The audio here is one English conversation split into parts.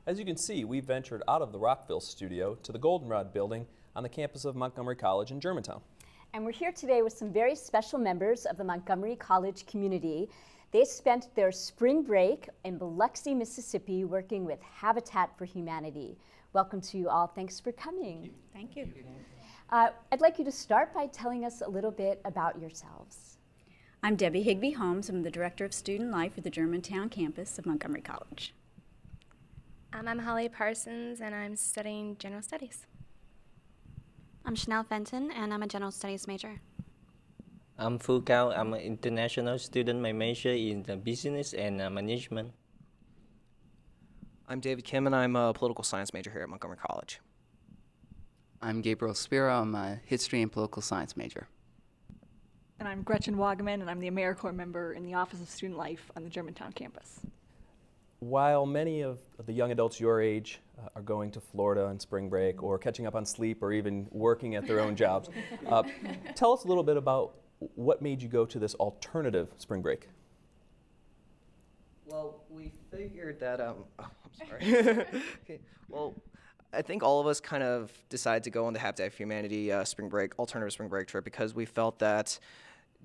As you can see, we ventured out of the Rockville studio to the Goldenrod building on the campus of Montgomery College in Germantown. And we're here today with some very special members of the Montgomery College community. They spent their spring break in Biloxi, Mississippi, working with Habitat for Humanity. Welcome to you all. Thanks for coming. Thank you. I'd like you to start by telling us a little bit about yourselves. I'm Debbie Higby Holmes. I'm the Director of Student Life for the Germantown Campus of Montgomery College. I'm Holly Parsons, and I'm studying General Studies. I'm Chanel Fenton, and I'm a General Studies major. I'm Phu Cao. I'm an international student. My major in business and management. I'm David Kim, and I'm a political science major here at Montgomery College. I'm Gabriel Spiro. I'm a history and political science major. And I'm Gretchen Wagaman, and I'm the AmeriCorps member in the Office of Student Life on the Germantown campus. While many of the young adults your age are going to Florida on spring break or catching up on sleep or even working at their own jobs, tell us a little bit about what made you go to this alternative spring break. Well, we figured that, I'm sorry. Okay. Well, I think all of us kind of decided to go on the Habitat for Humanity alternative spring break trip because we felt that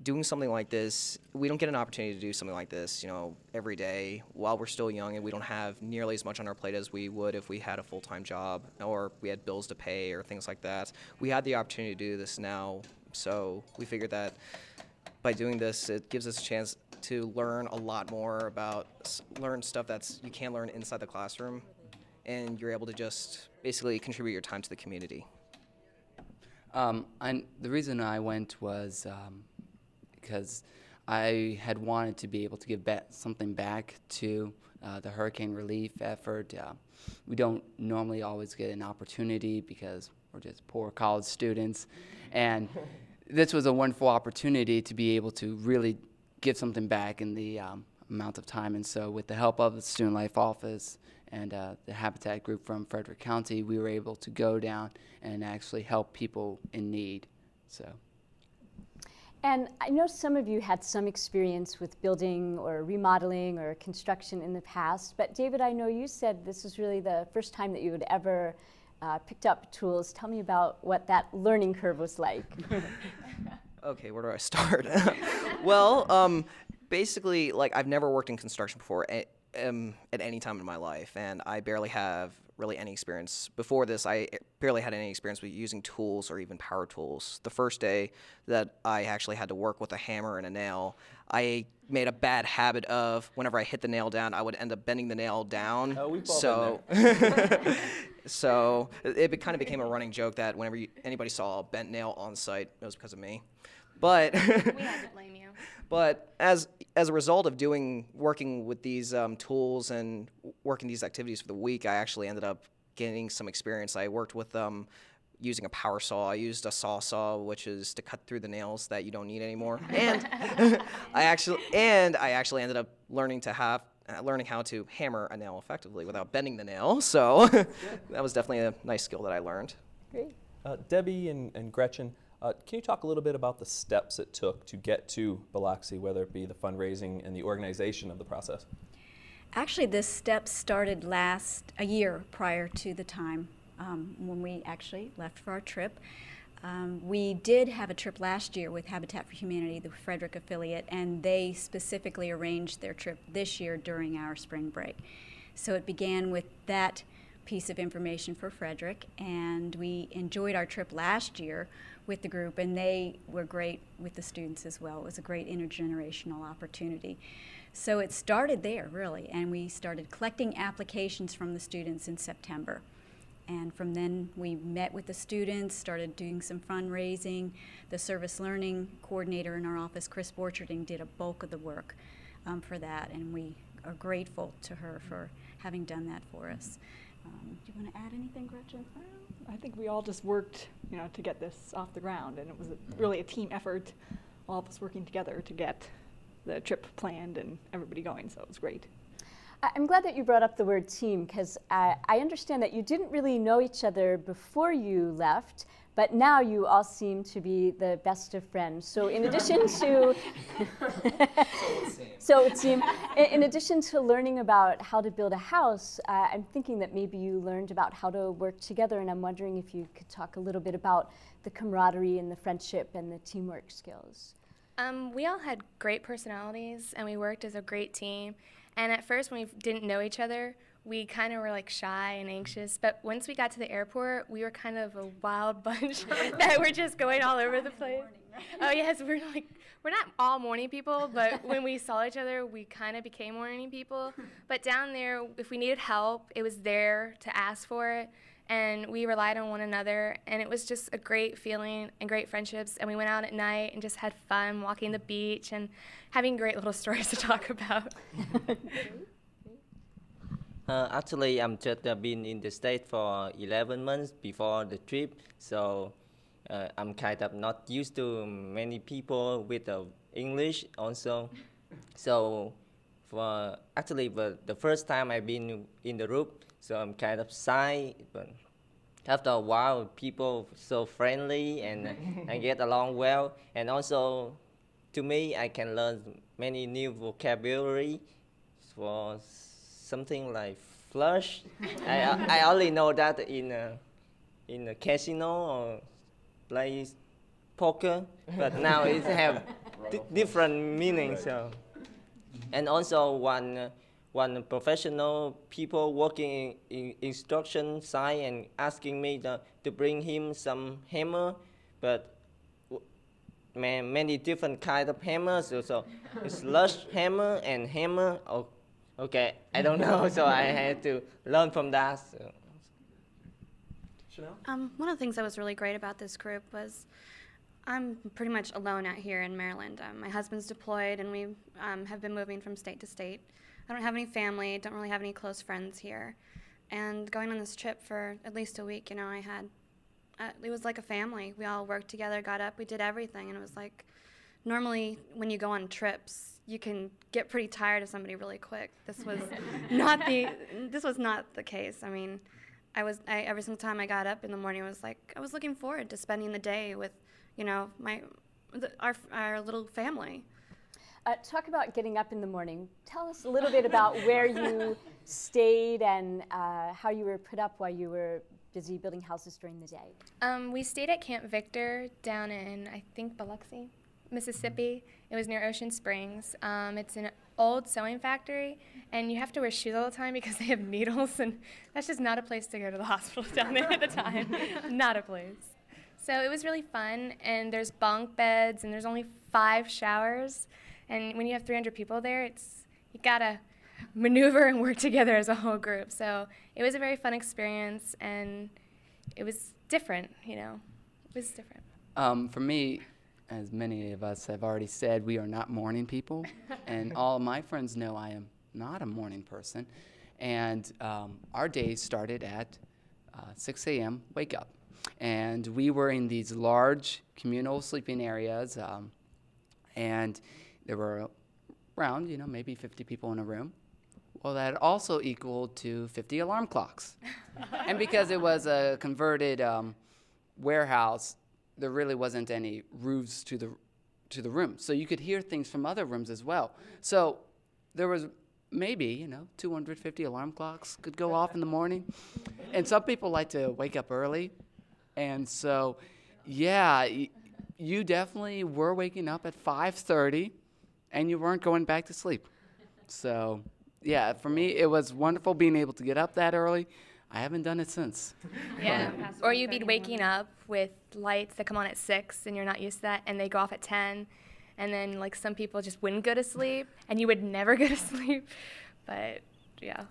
doing something like this, we don't get an opportunity to do something like this, every day while we're still young, and we don't have nearly as much on our plate as we would if we had a full-time job or we had bills to pay or things like that. We had the opportunity to do this now, so we figured that by doing this, it gives us a chance to learn a lot more learn stuff that you can't learn inside the classroom, and you're able to just basically contribute your time to the community. The reason I went was because I had wanted to be able to give something back to the hurricane relief effort. We don't normally always get an opportunity because we're just poor college students, and this was a wonderful opportunity to be able to really give something back in the amount of time. And so with the help of the Student Life Office and the Habitat group from Frederick County, we were able to go down and actually help people in need. And I know some of you had some experience with building or remodeling or construction in the past, but David, I know you said this was really the first time that you had ever picked up tools. Tell me about what that learning curve was like. Okay, where do I start? Well, basically, I've never worked in construction before at any time in my life, and I barely have really any experience. Before this, I barely had any experience with using tools or even power tools. The first day that I actually had to work with a hammer and a nail, I made a bad habit of whenever I hit the nail down, I would end up bending the nail down. Oh, we've all been there. So it kind of became a running joke that whenever anybody saw a bent nail on site, it was because of me. But we had to blame you. But as a result of working with these tools and working these activities for the week, I actually ended up getting some experience. I worked with using a power saw. I used a saw, which is to cut through the nails that you don't need anymore. And I actually ended up learning how to hammer a nail effectively without bending the nail. So that was definitely a nice skill that I learned. Great. Debbie and Gretchen, can you talk a little bit about the steps it took to get to Biloxi, whether it be the fundraising and the organization of the process? Actually, this step started a year prior to the time when we actually left for our trip. We did have a trip last year with Habitat for Humanity, the Frederick affiliate, and they specifically arranged their trip this year during our spring break. So it began with that piece of information for Frederick, and we enjoyed our trip last year with the group, and they were great with the students as well. It was a great intergenerational opportunity. So it started there, really, and we started collecting applications from the students in September. And from then, we met with the students, started doing some fundraising. The service learning coordinator in our office, Chris Borcherding, did a bulk of the work for that, and we are grateful to her for having done that for us. Do you want to add anything, Gretchen? I think we all just worked, to get this off the ground, and it was really a team effort, all of us working together to get the trip planned and everybody going, so it was great. I'm glad that you brought up the word team, because I understand that you didn't really know each other before you left, but now you all seem to be the best of friends. So in addition to in addition to learning about how to build a house, I'm thinking that maybe you learned about how to work together, and I'm wondering if you could talk a little bit about the camaraderie and the friendship and the teamwork skills. We all had great personalities, and we worked as a great team. And at first, when we didn't know each other, we kind of were like shy and anxious. But once we got to the airport, we were kind of a wild bunch that were just going all over the place. Oh yes, we're not all morning people, but when we saw each other, we kind of became morning people. But down there, if we needed help, it was there to ask for it. And we relied on one another, and it was just a great feeling and great friendships. And we went out at night and just had fun walking the beach and having great little stories to talk about. Actually, I'm just been in the state for 11 months before the trip, so I'm kind of not used to many people with English also. So actually the first time I've been in the group, so I'm kind of shy, but after a while, people so friendly and I get along well. And also, to me, I can learn many new vocabulary for something like flush. I only know that in a casino or play poker, but now it have different meanings. So. And also one professional people working in instruction side and asking me to bring him some hammer, but many different kind of hammers. So it's slush hammer and hammer. Oh, okay, I don't know, so I had to learn from that. So. Chanel? One of the things that was really great about this group was I'm pretty much alone out here in Maryland. My husband's deployed, and we have been moving from state to state. I don't have any family, don't really have any close friends here. And going on this trip for at least a week, you know, it was like a family. We all worked together, got up, we did everything, and it was like, normally when you go on trips, you can get pretty tired of somebody really quick. This was not the case. I mean, every single time I got up in the morning, it was like, I was looking forward to spending the day with, you know, our little family. Talk about getting up in the morning. Tell us a little bit about where you stayed and how you were put up while you were busy building houses during the day. We stayed at Camp Victor down in, I think, Biloxi, Mississippi. It was near Ocean Springs. It's an old sewing factory, and you have to wear shoes all the time because they have needles, and that's just not a place to go to the hospital down there at the time. Not a place. So it was really fun, and there's bunk beds, and there's only 5 showers. And when you have 300 people there, you gotta maneuver and work together as a whole group. So it was a very fun experience, and it was different, you know. It was different. For me, as many of us have already said, we are not morning people. And all of my friends know I am not a morning person. And our days started at 6 a.m., wake up. And we were in these large communal sleeping areas, and there were around, you know, maybe 50 people in a room. Well, that also equaled to 50 alarm clocks. And because it was a converted warehouse, there really wasn't any roofs to the room. So you could hear things from other rooms as well. So there was maybe, you know, 250 alarm clocks could go off in the morning. And some people like to wake up early. And so, yeah, you definitely were waking up at 5:30, and you weren't going back to sleep. So, yeah, for me, it was wonderful being able to get up that early. I haven't done it since. Yeah, or you'd be waking up with lights that come on at 6, and you're not used to that, and they go off at 10, and then, like, some people just wouldn't go to sleep, and you would never go to sleep. But, yeah.